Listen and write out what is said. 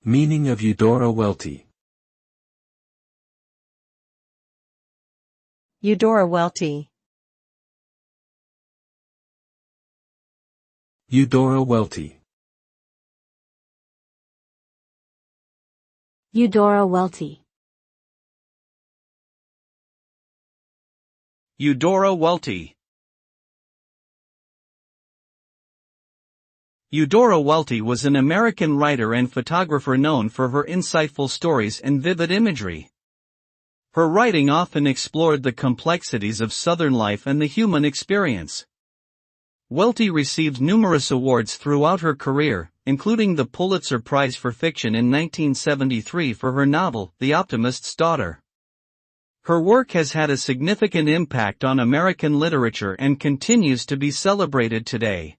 Meaning of Eudora Welty. Eudora Welty. Eudora Welty. Eudora Welty. Eudora Welty. Eudora Welty was an American writer and photographer known for her insightful stories and vivid imagery. Her writing often explored the complexities of Southern life and the human experience. Welty received numerous awards throughout her career, including the Pulitzer Prize for Fiction in 1973 for her novel, The Optimist's Daughter. Her work has had a significant impact on American literature and continues to be celebrated today.